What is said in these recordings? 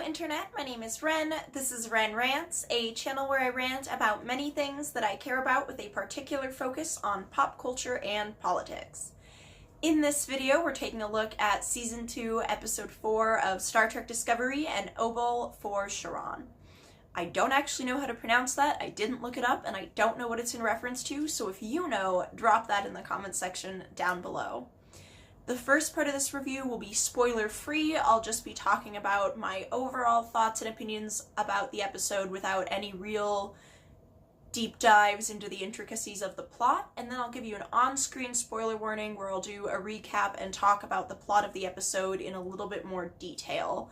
Internet, my name is Ren. This is Ren Rants, a channel where I rant about many things that I care about with a particular focus on pop culture and politics. In this video, we're taking a look at Season 2, Episode 4 of Star Trek Discovery and Obol for Charon. I don't actually know how to pronounce that, I didn't look it up, and I don't know what it's in reference to, so if you know, drop that in the comments section down below. The first part of this review will be spoiler-free. I'll just be talking about my overall thoughts and opinions about the episode without any real deep dives into the intricacies of the plot, and then I'll give you an on-screen spoiler warning where I'll do a recap and talk about the plot of the episode in a little bit more detail.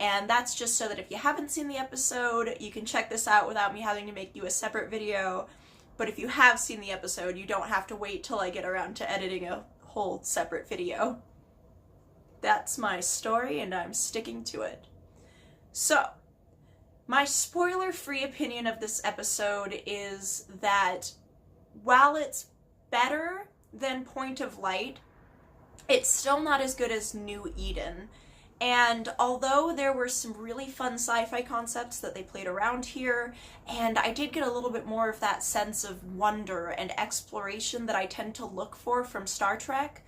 And that's just so that if you haven't seen the episode, you can check this out without me having to make you a separate video. But if you have seen the episode, you don't have to wait till I get around to editing a whole separate video. That's my story and I'm sticking to it. So, my spoiler-free opinion of this episode is that while it's better than Point of Light, it's still not as good as New Eden. And although there were some really fun sci-fi concepts that they played around here, and I did get a little bit more of that sense of wonder and exploration that I tend to look for from Star Trek,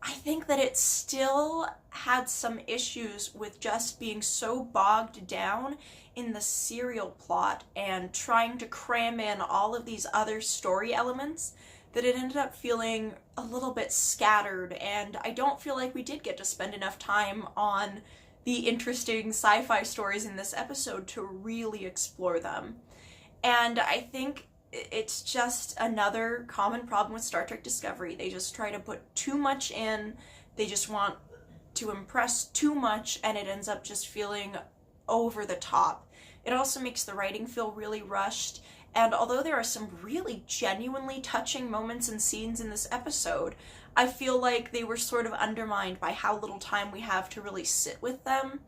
I think that it still had some issues with just being so bogged down in the serial plot and trying to cram in all of these other story elements that it ended up feeling a little bit scattered, and I don't feel like we did get to spend enough time on the interesting sci-fi stories in this episode to really explore them. And I think it's just another common problem with Star Trek Discovery. They just try to put too much in, they just want to impress too much, and it ends up just feeling over the top. It also makes the writing feel really rushed. And although there are some really genuinely touching moments and scenes in this episode, I feel like they were sort of undermined by how little time we have to really sit with them.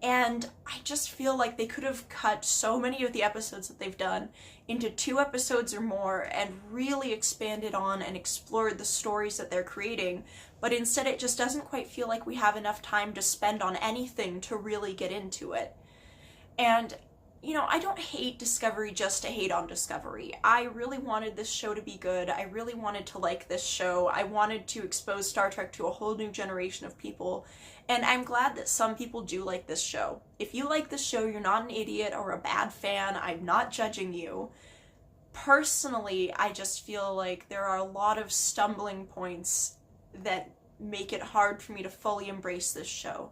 And I just feel like they could have cut so many of the episodes that they've done into 2 episodes or more and really expanded on and explored the stories that they're creating. But instead it just doesn't quite feel like we have enough time to spend on anything to really get into it. And you know, I don't hate Discovery just to hate on Discovery. I really wanted this show to be good. I really wanted to like this show. I wanted to expose Star Trek to a whole new generation of people. And I'm glad that some people do like this show. If you like this show, you're not an idiot or a bad fan. I'm not judging you. Personally, I just feel like there are a lot of stumbling points that make it hard for me to fully embrace this show.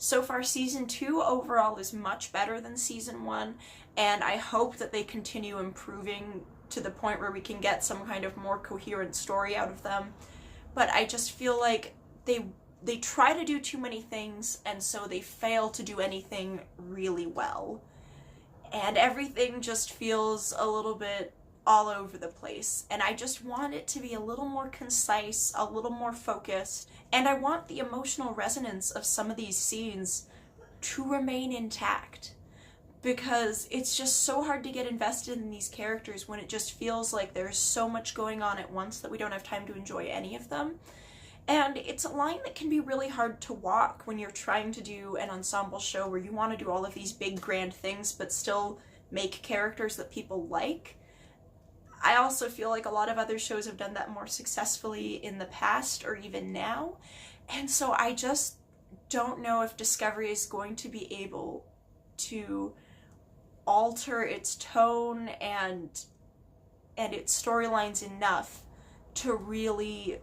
So far, Season 2 overall is much better than Season 1, and I hope that they continue improving to the point where we can get some kind of more coherent story out of them. But I just feel like they try to do too many things, and so they fail to do anything really well. And everything just feels a little bit all over the place, and I just want it to be a little more concise, a little more focused, and I want the emotional resonance of some of these scenes to remain intact, because it's just so hard to get invested in these characters when it just feels like there's so much going on at once that we don't have time to enjoy any of them. And it's a line that can be really hard to walk when you're trying to do an ensemble show where you want to do all of these big grand things but still make characters that people like. I also feel like a lot of other shows have done that more successfully in the past or even now, and so I just don't know if Discovery is going to be able to alter its tone and its storylines enough to really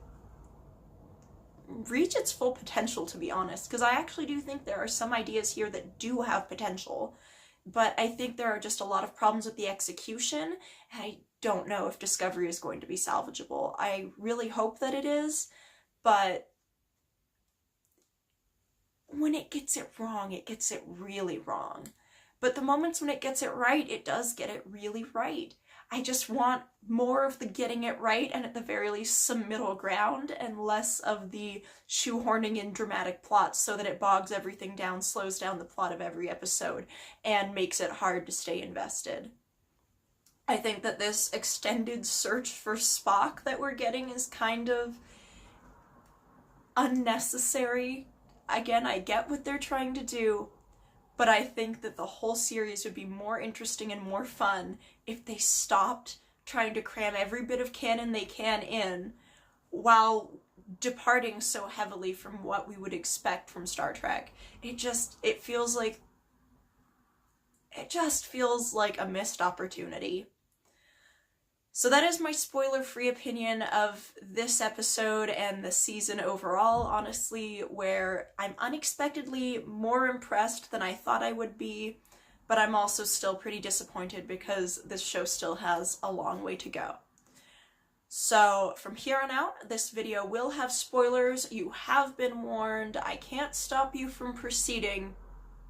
reach its full potential, to be honest, because I actually do think there are some ideas here that do have potential, but I think there are just a lot of problems with the execution, and I don't know if Discovery is going to be salvageable. I really hope that it is, but when it gets it wrong, it gets it really wrong. But the moments when it gets it right, it does get it really right. I just want more of the getting it right, and at the very least some middle ground, and less of the shoehorning in dramatic plots so that it bogs everything down, slows down the plot of every episode, and makes it hard to stay invested. I think that this extended search for Spock that we're getting is kind of unnecessary. Again, I get what they're trying to do, but I think that the whole series would be more interesting and more fun if they stopped trying to cram every bit of canon they can in while departing so heavily from what we would expect from Star Trek. It just feels like a missed opportunity. So that is my spoiler-free opinion of this episode and the season overall, honestly, where I'm unexpectedly more impressed than I thought I would be, but I'm also still pretty disappointed because this show still has a long way to go. So from here on out, this video will have spoilers. You have been warned. I can't stop you from proceeding,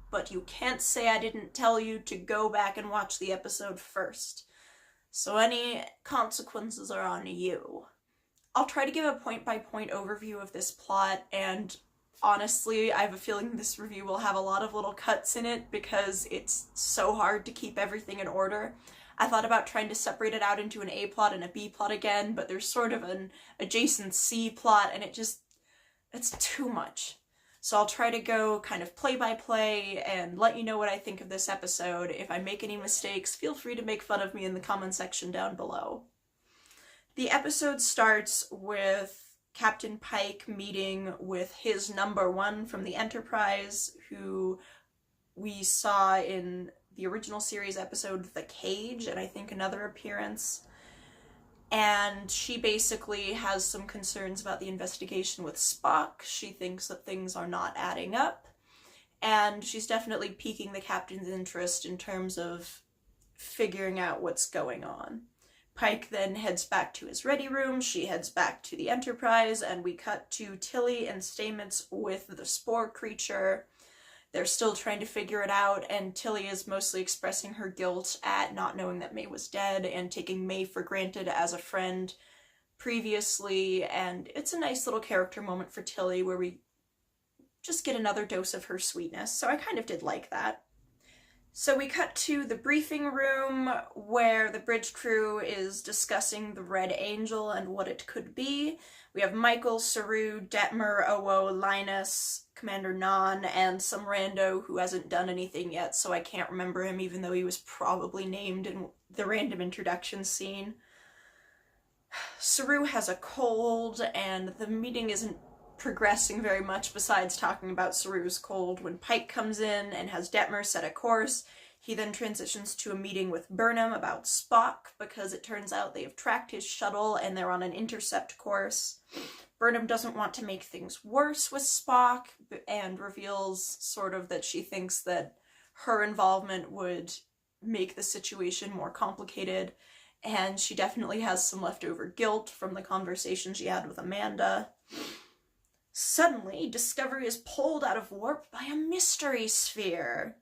but you can't say I didn't tell you to go back and watch the episode first. So any consequences are on you. I'll try to give a point-by-point overview of this plot, and honestly, I have a feeling this review will have a lot of little cuts in it because it's so hard to keep everything in order. I thought about trying to separate it out into an A plot and a B plot again, but there's sort of an adjacent C plot, and it's too much. So I'll try to go kind of play-by-play and let you know what I think of this episode. If I make any mistakes, feel free to make fun of me in the comment section down below. The episode starts with Captain Pike meeting with his number one from the Enterprise, who we saw in the original series episode The Cage, and I think another appearance. And she basically has some concerns about the investigation with Spock. She thinks that things are not adding up, and she's definitely piquing the captain's interest in terms of figuring out what's going on. Pike then heads back to his ready room, she heads back to the Enterprise, and we cut to Tilly and Stamets with the spore creature. They're still trying to figure it out, and Tilly is mostly expressing her guilt at not knowing that May was dead and taking May for granted as a friend previously, and it's a nice little character moment for Tilly where we just get another dose of her sweetness, so I kind of did like that. So we cut to the briefing room where the bridge crew is discussing the Red Angel and what it could be. We have Michael, Saru, Detmer, Owo, Linus, Commander Nan, and some rando who hasn't done anything yet, so I can't remember him even though he was probably named in the random introduction scene. Saru has a cold, and the meeting isn't progressing very much besides talking about Saru's cold when Pike comes in and has Detmer set a course. He then transitions to a meeting with Burnham about Spock because it turns out they have tracked his shuttle and they're on an intercept course. Burnham doesn't want to make things worse with Spock and reveals sort of that she thinks that her involvement would make the situation more complicated, and she definitely has some leftover guilt from the conversation she had with Amanda. Suddenly, Discovery is pulled out of warp by a mystery sphere.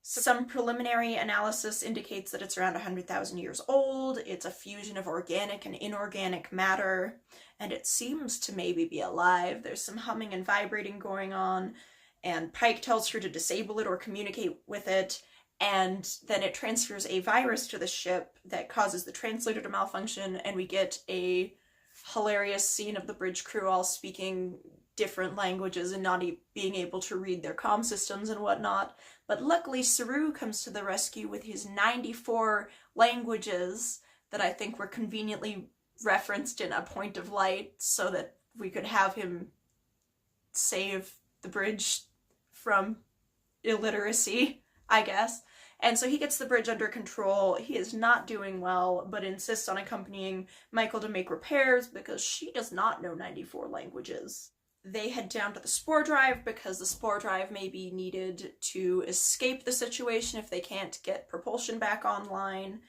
Some preliminary analysis indicates that it's around 100,000 years old, it's a fusion of organic and inorganic matter, and it seems to maybe be alive. There's some humming and vibrating going on, and Pike tells her to disable it or communicate with it, and then it transfers a virus to the ship that causes the translator to malfunction, and we get a hilarious scene of the bridge crew all speaking different languages and not being able to read their comm systems and whatnot. But luckily Saru comes to the rescue with his 94 languages that I think were conveniently referenced in A Point of Light so that we could have him save the bridge from illiteracy, I guess. And so he gets the bridge under control. He is not doing well, but insists on accompanying Michael to make repairs because she does not know 94 languages. They head down to the spore drive because the spore drive may be needed to escape the situation if they can't get propulsion back online.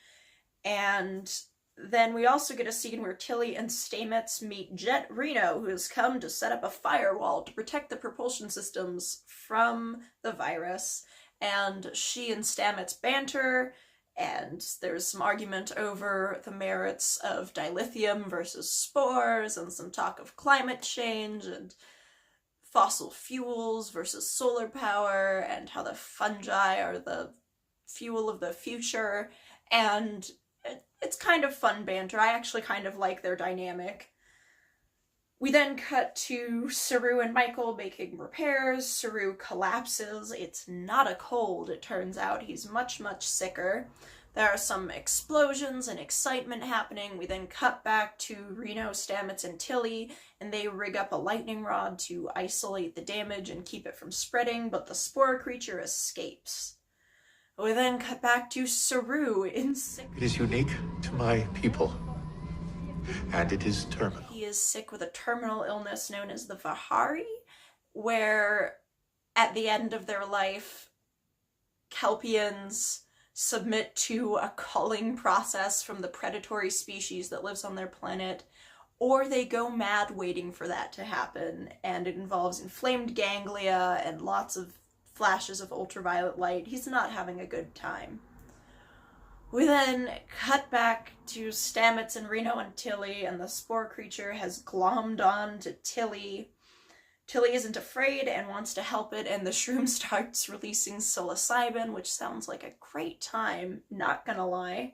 And then we also get a scene where Tilly and Stamets meet Jet Reno, who has come to set up a firewall to protect the propulsion systems from the virus. And she and Stamets banter, and there's some argument over the merits of dilithium versus spores, and some talk of climate change, and fossil fuels versus solar power, and how the fungi are the fuel of the future, and it's kind of fun banter. I actually kind of like their dynamic. We then cut to Saru and Michael making repairs. Saru collapses. It's not a cold, it turns out. He's much, much sicker. There are some explosions and excitement happening. We then cut back to Reno, Stamets, and Tilly, and they rig up a lightning rod to isolate the damage and keep it from spreading, but the spore creature escapes. We then cut back to Saru in sick. It is unique to my people, and it is terminal. He is sick with a terminal illness known as the Vahari, where at the end of their life, Kelpians submit to a culling process from the predatory species that lives on their planet, or they go mad waiting for that to happen, and it involves inflamed ganglia and lots of flashes of ultraviolet light. He's not having a good time. We then cut back to Stamets and Reno and Tilly, and the spore creature has glommed on to Tilly. Tilly isn't afraid and wants to help it, and the shroom starts releasing psilocybin, which sounds like a great time, not gonna lie.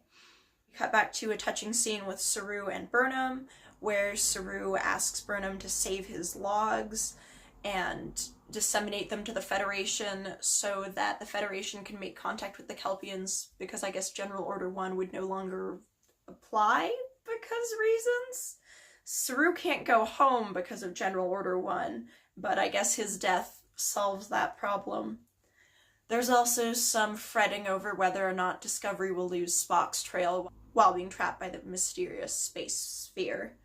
We cut back to a touching scene with Saru and Burnham, where Saru asks Burnham to save his logs and disseminate them to the Federation so that the Federation can make contact with the Kelpians, because I guess General Order 1 would no longer apply because reasons. Saru can't go home because of General Order 1, but I guess his death solves that problem. There's also some fretting over whether or not Discovery will lose Spock's trail while being trapped by the mysterious space sphere.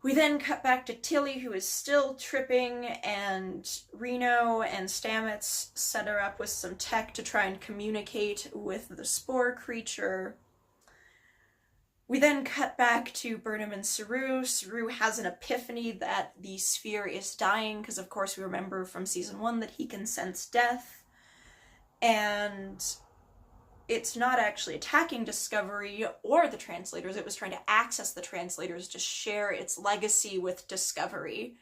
We then cut back to Tilly, who is still tripping, and Reno and Stamets set her up with some tech to try and communicate with the spore creature. We then cut back to Burnham and Saru. Saru has an epiphany that the sphere is dying, because of course we remember from season 1 that he can sense death. And it's not actually attacking Discovery or the translators, it was trying to access the translators to share its legacy with Discovery.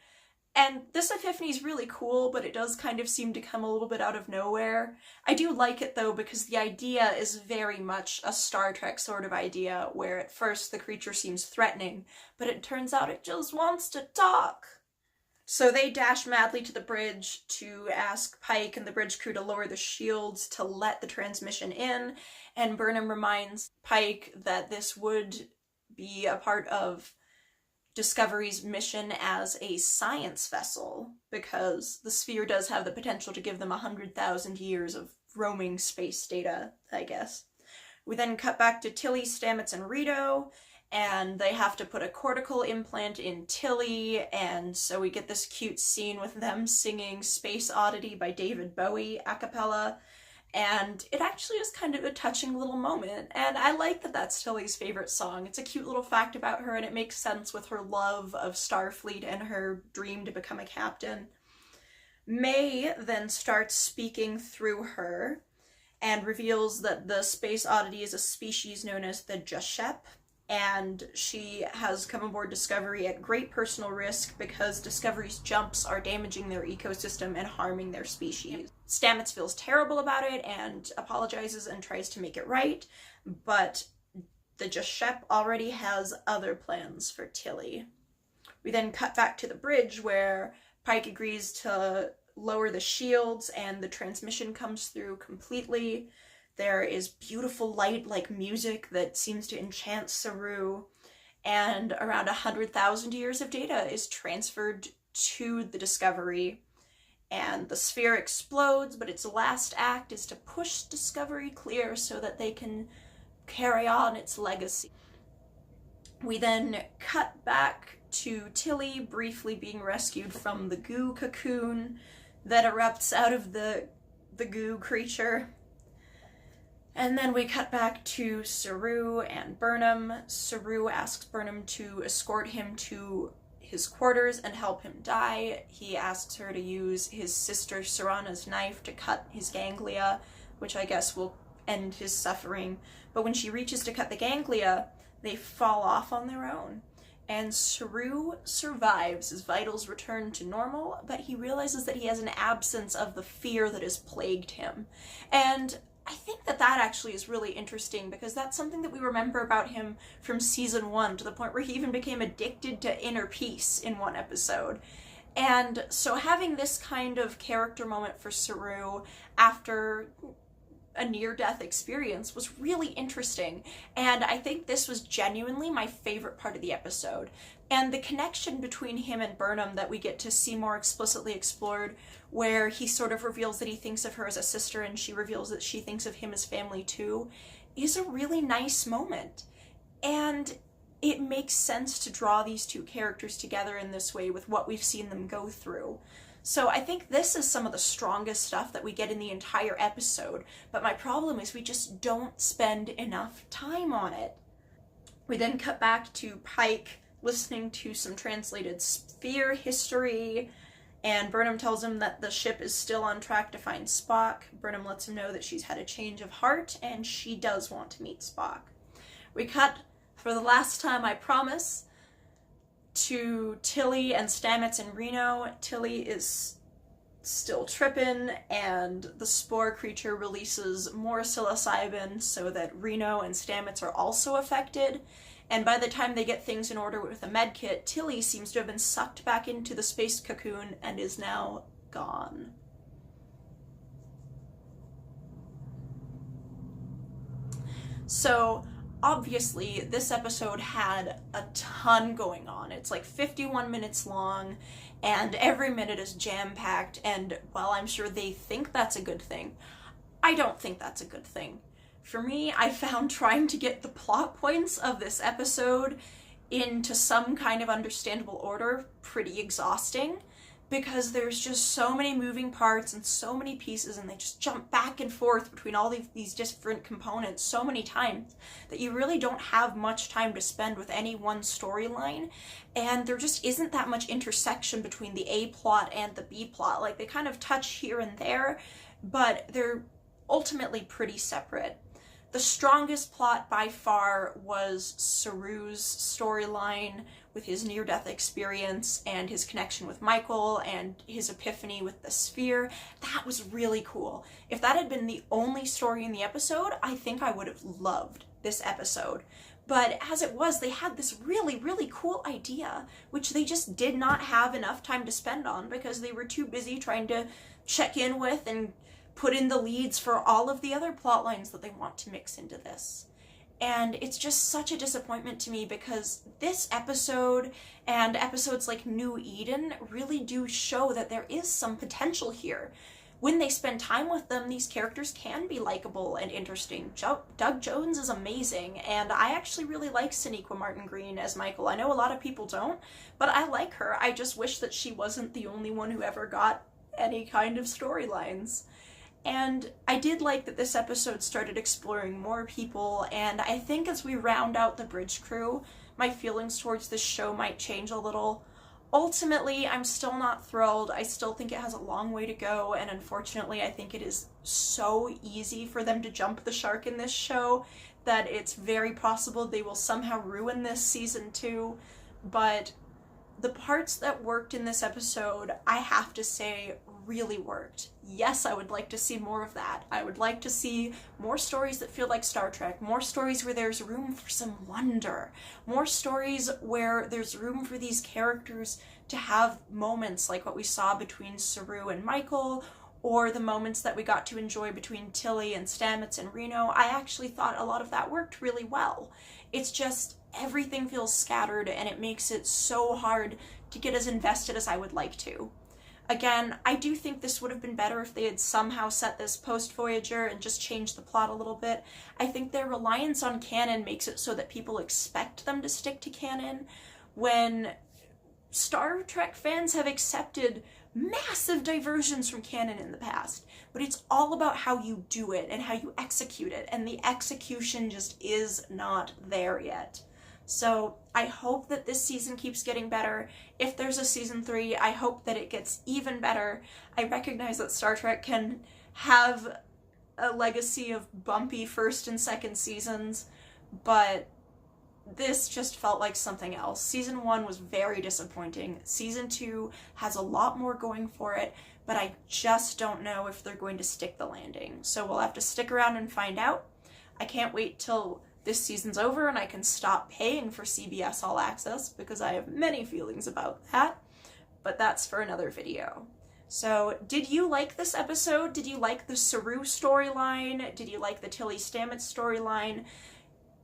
And this epiphany is really cool, but it does kind of seem to come a little bit out of nowhere. I do like it though, because the idea is very much a Star Trek sort of idea, where at first the creature seems threatening, but it turns out it just wants to talk. So they dash madly to the bridge to ask Pike and the bridge crew to lower the shields to let the transmission in, and Burnham reminds Pike that this would be a part of Discovery's mission as a science vessel, because the sphere does have the potential to give them 100,000 years of roaming space data, I guess. We then cut back to Tilly, Stamets, and Rito, and they have to put a cortical implant in Tilly, and so we get this cute scene with them singing Space Oddity by David Bowie a cappella, and it actually is kind of a touching little moment, and I like that that's Tilly's favorite song. It's a cute little fact about her, and it makes sense with her love of Starfleet and her dream to become a captain. May then starts speaking through her, and reveals that the Space Oddity is a species known as the Jashep, and she has come aboard Discovery at great personal risk because Discovery's jumps are damaging their ecosystem and harming their species. Stamets feels terrible about it and apologizes and tries to make it right, but the Jashep already has other plans for Tilly. We then cut back to the bridge where Pike agrees to lower the shields and the transmission comes through completely. There is beautiful light like music that seems to enchant Saru, and around 100,000 years of data is transferred to the Discovery, and the sphere explodes, but its last act is to push Discovery clear so that they can carry on its legacy. We then cut back to Tilly briefly being rescued from the goo cocoon that erupts out of the goo creature. And then we cut back to Saru and Burnham. Saru asks Burnham to escort him to his quarters and help him die. He asks her to use his sister Sarana's knife to cut his ganglia, which I guess will end his suffering. But when she reaches to cut the ganglia, they fall off on their own. And Saru survives. His vitals return to normal, but he realizes that he has an absence of the fear that has plagued him. And I think that that actually is really interesting, because that's something that we remember about him from season 1, to the point where he even became addicted to inner peace in one episode. And so having this kind of character moment for Saru after a near-death experience was really interesting, and I think this was genuinely my favorite part of the episode. And the connection between him and Burnham that we get to see more explicitly explored, where he sort of reveals that he thinks of her as a sister and she reveals that she thinks of him as family too, is a really nice moment. And it makes sense to draw these two characters together in this way with what we've seen them go through. So I think this is some of the strongest stuff that we get in the entire episode, but my problem is we just don't spend enough time on it. We then cut back to Pike listening to some translated sphere history, and Burnham tells him that the ship is still on track to find Spock. Burnham lets him know that she's had a change of heart, and she does want to meet Spock. We cut, for the last time I promise, to Tilly and Stamets and Reno. Tilly is still tripping, and the spore creature releases more psilocybin so that Reno and Stamets are also affected. And by the time they get things in order with a medkit, Tilly seems to have been sucked back into the space cocoon and is now gone. So obviously, this episode had a ton going on. It's like 51 minutes long, and every minute is jam-packed, and while I'm sure they think that's a good thing, I don't think that's a good thing. For me, I found trying to get the plot points of this episode into some kind of understandable order pretty exhausting, because there's just so many moving parts and so many pieces, and they just jump back and forth between all these different components so many times that you really don't have much time to spend with any one storyline, and there just isn't that much intersection between the A plot and the B plot. Like, they kind of touch here and there, but they're ultimately pretty separate. The strongest plot by far was Saru's storyline with his near-death experience and his connection with Michael and his epiphany with the sphere. That was really cool. If that had been the only story in the episode, I think I would have loved this episode. But as it was, they had this really, really cool idea, which they just did not have enough time to spend on because they were too busy trying to check in with and put in the leads for all of the other plot lines that they want to mix into this. And it's just such a disappointment to me, because this episode and episodes like New Eden really do show that there is some potential here. When they spend time with them, these characters can be likable and interesting. Doug Jones is amazing, and I actually really like Sonequa Martin Green as Michael. I know a lot of people don't, but I like her. I just wish that she wasn't the only one who ever got any kind of storylines. And I did like that this episode started exploring more people, and I think as we round out the bridge crew, my feelings towards this show might change a little. Ultimately, I'm still not thrilled. I still think it has a long way to go, and unfortunately, I think it is so easy for them to jump the shark in this show that it's very possible they will somehow ruin this season 2, but the parts that worked in this episode, I have to say, really worked. Yes, I would like to see more of that. I would like to see more stories that feel like Star Trek, more stories where there's room for some wonder, more stories where there's room for these characters to have moments like what we saw between Saru and Michael, or the moments that we got to enjoy between Tilly and Stamets and Reno. I actually thought a lot of that worked really well. It's just everything feels scattered, and it makes it so hard to get as invested as I would like to. Again, I do think this would have been better if they had somehow set this post-Voyager and just changed the plot a little bit. I think their reliance on canon makes it so that people expect them to stick to canon, when Star Trek fans have accepted massive diversions from canon in the past. But it's all about how you do it and how you execute it, and the execution just is not there yet. So I hope that this season keeps getting better. If there's a season 3, I hope that it gets even better. I recognize that Star Trek can have a legacy of bumpy first and second seasons, but this just felt like something else. Season 1 was very disappointing. Season 2 has a lot more going for it, but I just don't know if they're going to stick the landing. So we'll have to stick around and find out. I can't wait till this season's over and I can stop paying for CBS All Access because I have many feelings about that, but that's for another video. So, did you like this episode? Did you like the Saru storyline? Did you like the Tilly Stamets storyline?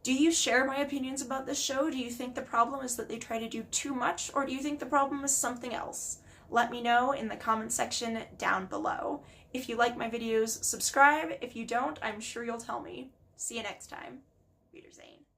Do you share my opinions about this show? Do you think the problem is that they try to do too much, or do you think the problem is something else? Let me know in the comment section down below. If you like my videos, subscribe. If you don't, I'm sure you'll tell me. See you next time. Wiedersehen.